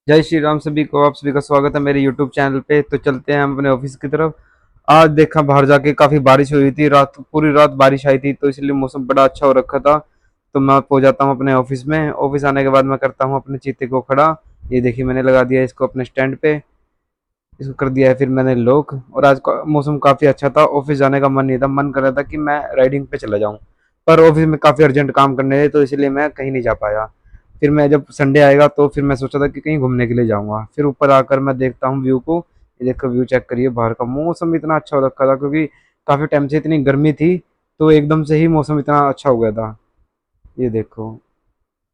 जय श्री राम सभी को। आप सभी का स्वागत है मेरे यूट्यूब चैनल पे। तो चलते हैं हम अपने ऑफिस की तरफ। आज देखा बाहर जाके काफ़ी बारिश हुई थी, रात पूरी रात बारिश आई थी, तो इसलिए मौसम बड़ा अच्छा हो रखा था। तो मैं पहुंच जाता हूँ अपने ऑफिस में। ऑफिस आने के बाद मैं करता हूँ अपने चीते को खड़ा। ये देखिए मैंने लगा दिया इसको अपने स्टैंड पे। इसको कर दिया है फिर मैंने लॉक। और आज का मौसम काफ़ी अच्छा था, ऑफिस जाने का मन नहीं था, मन कर रहा था कि मैं राइडिंग पे चला जाऊँ। पर ऑफिस में काफ़ी अर्जेंट काम करने थे, तो इसलिए मैं कहीं नहीं जा पाया। फिर मैं जब संडे आएगा तो फिर मैं सोचा था कि कहीं घूमने के लिए जाऊंगा। फिर ऊपर आकर मैं देखता हूँ व्यू को। ये देखो व्यू चेक करिए, बाहर का मौसम इतना अच्छा हो रखा था, क्योंकि काफ़ी टाइम से इतनी गर्मी थी, तो एकदम से ही मौसम इतना अच्छा हो गया था। ये देखो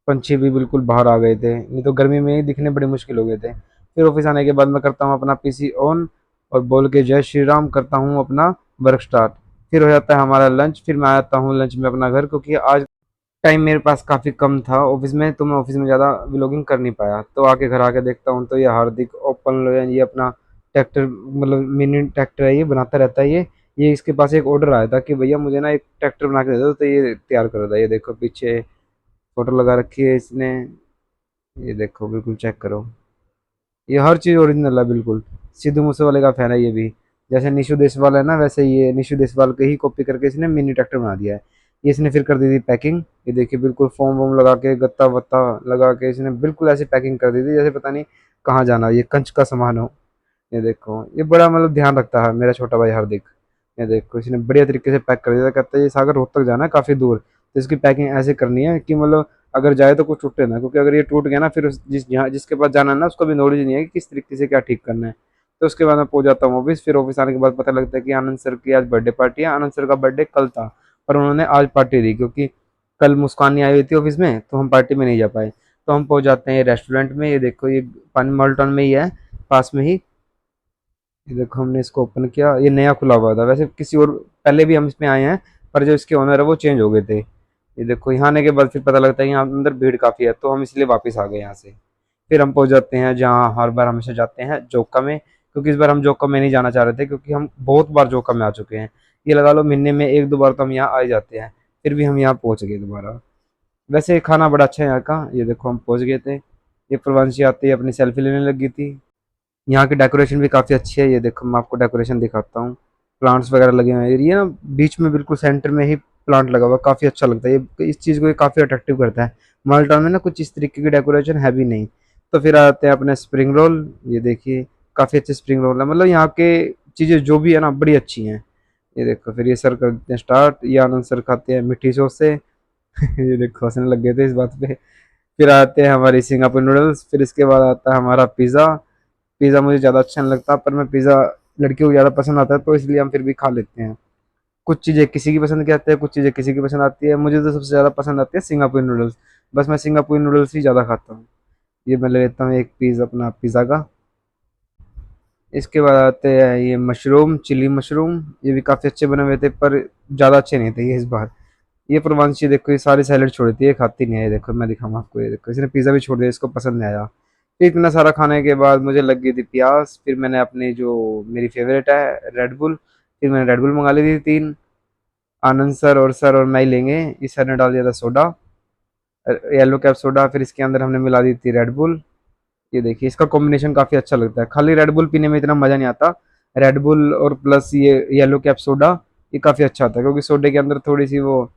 पंछी भी बिल्कुल बाहर आ गए थे, नहीं तो गर्मी में ही दिखने बड़े मुश्किल हो गए थे। फिर ऑफिस आने के बाद मैं करता हूँ अपना पीसी ऑन और बोल के जय श्री राम करता हूँ अपना वर्क स्टार्ट। फिर हो जाता है हमारा लंच। फिर मैं आता हूँ लंच में अपना घर, क्योंकि आज टाइम मेरे पास काफ़ी कम था ऑफिस में, तो मैं ऑफिस में ज़्यादा व्लॉगिंग कर नहीं पाया। तो आके घर आके देखता हूँ तो ये हार्दिक ओपन ये अपना ट्रैक्टर, मतलब मिनी ट्रैक्टर है, ये बनाता रहता है। ये इसके पास एक ऑर्डर आया था कि भैया मुझे ना एक ट्रैक्टर बना के दे दो, तो ये तैयार कर रहा था। ये देखो पीछे फोटो लगा रखी है इसने। ये देखो बिल्कुल चेक करो, ये हर चीज़ ओरिजिनल है बिल्कुल। सिद्धू मूसेवाले का फैन है ये भी। जैसे निशु देशवाल है ना, वैसे ये निशु देशवाल के ही कॉपी करके इसने मिनी ट्रैक्टर बना दिया है। ये इसने फिर कर दी थी पैकिंग। ये देखिए बिल्कुल फोम वोम लगा के, गत्ता वत्ता लगा के इसने बिल्कुल ऐसी पैकिंग कर दी थी जैसे पता नहीं कहाँ जाना हो, ये कंच का सामान हो। ये देखो ये बड़ा मतलब ध्यान रखता है मेरा छोटा भाई हार्दिक। ये देखो इसने बढ़िया तरीके से पैक कर दिया था। कहता है ये सागर रोहतक जाना है काफ़ी दूर, तो इसकी पैकिंग ऐसे करनी है कि मतलब अगर जाए तो कुछ टूटे ना, क्योंकि अगर ये टूट गया ना फिर जिसके पास जाना है ना उसको भी नॉलेज नहीं है कि किस तरीके से क्या ठीक करना है। तो उसके बाद मैं पहुंच जाता हूँ ऑफिस। फिर ऑफिस आने के बाद पता लगता है कि आनंद सर की आज बर्थडे पार्टी है। आनंद सर का बर्थडे कल था, पर उन्होंने आज पार्टी दी, क्योंकि कल मुस्कान नहीं आई हुई थी ऑफिस में, तो हम पार्टी में नहीं जा पाए। तो हम पहुंच जाते हैं रेस्टोरेंट में। ये देखो ये पानी मॉल्टन में ही है, पास में ही। ये देखो हमने इसको ओपन किया, ये नया खुला हुआ था। वैसे किसी और पहले भी हम इसमें आए हैं, पर जो इसके ओनर है वो चेंज हो गए थे। ये देखो यहाँ आने के बाद फिर पता लगता है यहाँ अंदर भीड़ काफ़ी है, तो हम इसलिए वापस आ गए यहाँ से। फिर हम पहुंच जाते हैं जहाँ हर बार हमेशा जाते हैं, जोका में। क्योंकि इस बार हम जोका में नहीं जाना चाह रहे थे, क्योंकि हम बहुत बार जोका में आ चुके हैं। ये लगा लो महीने में एक दो बार तो हम यहाँ आ ही जाते हैं। फिर भी हम यहाँ पहुँच गए दोबारा। वैसे खाना बड़ा अच्छा है यहाँ का। ये देखो हम पहुँच गए थे। ये प्रवांशी आते ही अपनी सेल्फी लेने लगी थी। यहाँ की डेकोरेशन भी काफ़ी अच्छी है। ये देखो मैं आपको डेकोरेशन दिखाता हूँ। प्लांट्स वगैरह लगे हुए हैं। ये ना बीच में बिल्कुल सेंटर में ही प्लांट लगा हुआ है, काफ़ी अच्छा लगता है। ये इस चीज़ को ये काफ़ी अट्रैक्टिव करता है। माल टाउन में ना कुछ इस तरीके की डेकोरेशन है भी नहीं। तो फिर आते हैं अपने स्प्रिंग रोल। ये देखिए काफ़ी अच्छे स्प्रिंग रोल है, मतलब यहाँ के चीज़ें जो भी है ना बड़ी अच्छी हैं। ये देखो फिर ये सर कर देते हैं स्टार्ट। ये आनंद सर खाते हैं मीठी सॉस से। ये देखो हंसने लग गए थे इस बात पे। फिर आते हैं हमारी सिंगापुर नूडल्स। फिर इसके बाद आता है हमारा पिज़्ज़ा। पिज़्ज़ा मुझे ज़्यादा अच्छा नहीं लगता, पर मैं पिज़्ज़ा लड़कियों को ज़्यादा पसंद आता है, तो इसलिए हम फिर भी खा लेते हैं। कुछ चीज़ें किसी की पसंद की आती है, कुछ चीज़ें किसी की पसंद आती है। मुझे तो सबसे ज़्यादा पसंद आती है सिंगापुरी नूडल्स। बस मैं सिंगापुरी नूडल्स ही ज़्यादा खाता हूँ। ये मैं ले लेता हूँ एक पीस अपना पिज़्ज़ा का। इसके बाद आते हैं ये मशरूम, चिली मशरूम। ये भी काफ़ी अच्छे बने हुए थे, पर ज़्यादा अच्छे नहीं थे ये इस बार। ये प्रवांशी देखो ये सारी सैलेड छोड़ देती है, ये खाती नहीं है। ये देखो मैं दिखाऊँ आपको, ये देखो इसने पिज़्ज़ा भी छोड़ दिया, इसको पसंद नहीं आया। फिर इतना सारा खाने के बाद मुझे लग गई थी प्यास। फिर मैंने अपनी जो मेरी फेवरेट है रेड बुल, फिर मैंने रेड बुल मंगा ली थी 3। आनंद सर और मैं ही लेंगे। इस सर ने डाल दिया था सोडा, येलो कैप सोडा। फिर इसके अंदर हमने मिला दी थी रेड बुल। ये देखिए इसका कॉम्बिनेशन काफ़ी अच्छा लगता है। खाली रेड बुल पीने में इतना मज़ा नहीं आता। रेड बुल और प्लस ये येलो कैप सोडा, ये काफ़ी अच्छा आता है, क्योंकि सोडे के अंदर थोड़ी सी वो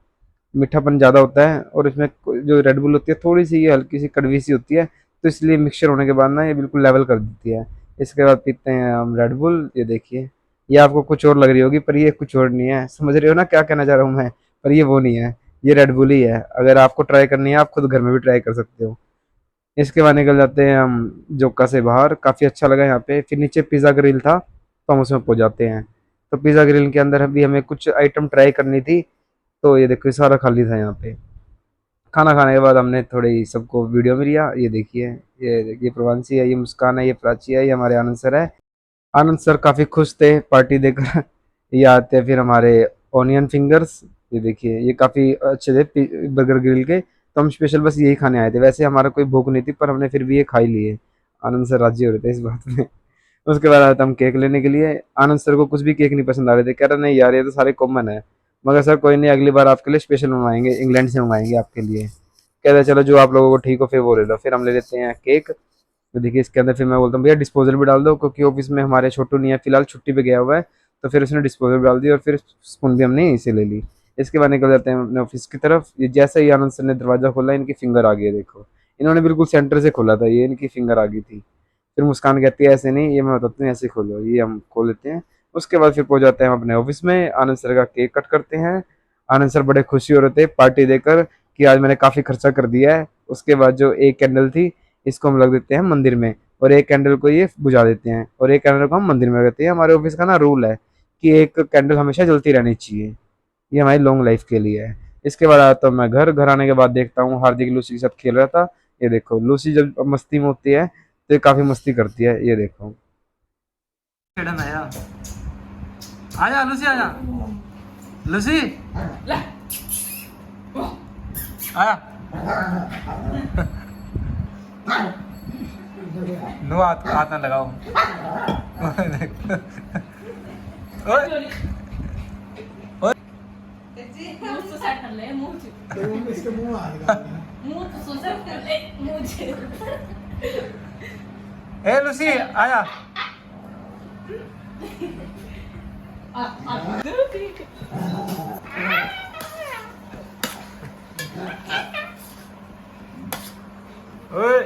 मीठापन ज़्यादा होता है, और इसमें जो रेड बुल होती है थोड़ी सी ये हल्की सी कड़वी सी होती है। तो इसलिए मिक्सचर होने के बाद ना ये बिल्कुल लेवल कर देती है। इसके बाद पीते हैं हम रेड बुल। ये देखिए ये आपको कुछ और लग रही होगी, पर ये कुछ और नहीं है। समझ रहे हो ना क्या कहना चाह रहा हूँ मैं? पर ये वो नहीं है, ये रेड बुल ही है। अगर आपको ट्राई करनी है आप खुद घर में भी ट्राई कर सकते हो। इसके बाद निकल जाते हैं हम जोका से बाहर। काफ़ी अच्छा लगा यहाँ पे। फिर नीचे पिज़्ज़ा ग्रिल था, तो हम उसमें पहुँच जाते हैं। तो पिज़्ज़ा ग्रिल के अंदर भी हमें कुछ आइटम ट्राई करनी थी। तो ये देखो ये सारा खाली था यहाँ पे। खाना खाने के बाद हमने थोड़ी सबको वीडियो में लिया। ये देखिए ये प्रवांसी है, ये मुस्कान है, ये प्राची है, ये हमारे आनंद सर है। आनंद सर काफ़ी खुश थे पार्टी देकर। ये आते हैं फिर हमारे ऑनियन फिंगर्स। ये देखिए ये काफ़ी अच्छे थे बर्गर ग्रिल के, तो हम स्पेशल बस यही खाने आए थे। वैसे हमारा कोई भूख नहीं थी, पर हमने फिर भी ये खा ही लिए। आनंद सर राजी हो रहे थे इस बात में। उसके बाद आए थे हम केक लेने के लिए। आनंद सर को कुछ भी केक नहीं पसंद आ रहे थे, कह रहे नहीं यार ये तो सारे कॉमन है। मगर सर कोई नहीं, अगली बार आपके लिए स्पेशल मंगवाएंगे, इंग्लैंड से मंगवाएंगे आपके लिए। कह रहे चलो जो आप लोगों को ठीक हो फिर वो ले लो। फिर हम ले लेते हैं केक। तो देखिए इसके अंदर फिर मैं बोलता हूँ भैया डिस्पोजल भी डाल दो, क्योंकि ऑफिस में हमारे छोटू नहीं है फिलहाल, छुट्टी पे गया हुआ है। तो फिर उसने डिस्पोजल डाल दी और फिर स्पून भी हमने यहीं से ले ली। इसके बाद निकल जाते हैं अपने ऑफिस की तरफ। ये जैसे ही आनंद सर ने दरवाज़ा खोला, इनकी फिंगर आ गई है देखो। इन्होंने बिल्कुल सेंटर से खोला था, ये इनकी फिंगर आ गई थी। फिर मुस्कान कहती है ऐसे नहीं, ये मैं बताती हूँ ऐसे खोलो, ये हम खोल लेते हैं। उसके बाद फिर पहुंच जाते हैं हम अपने ऑफिस में, आनंद सर का केक कट करते हैं। आनंद सर बड़े खुशी हो रहे थे पार्टी देकर कि आज मैंने काफ़ी खर्चा कर दिया है। उसके बाद जो एक कैंडल थी, इसको हम लग देते हैं मंदिर में, और एक कैंडल को ये बुझा देते हैं, और एक कैंडल को हम मंदिर में रखते हैं। हमारे ऑफिस का ना रूल है कि एक कैंडल हमेशा जलती रहनी चाहिए, ये हमारी लॉन्ग लाइफ के लिए है। इसके बाद आता हूँ मैं घर। घर आने के बाद देखता हूँ हार्दिक लूसी के साथ खेल रहा था। ये देखो लूसी जब मस्ती में होती है तो ये काफ़ी मस्ती करती है, ये देखो। मैडम आया, आजा लूसी, आजा लूसी, आया। नो हाथ हाथ ना लगाओ। ओए मुंह सुसाइड कर ले मुंह से इसके मुंह आ गया मुंह तो सुसाइड कर ले मुझे ए लूसी आया। ओए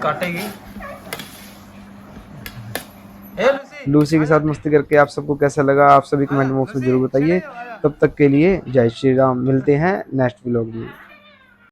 काटेगी। लूसी के साथ मस्ती करके आप सबको कैसा लगा, आप सभी कमेंट बॉक्स में जरूर बताइए। तब तक के लिए जय श्री राम, मिलते हैं नेक्स्ट व्लॉग में।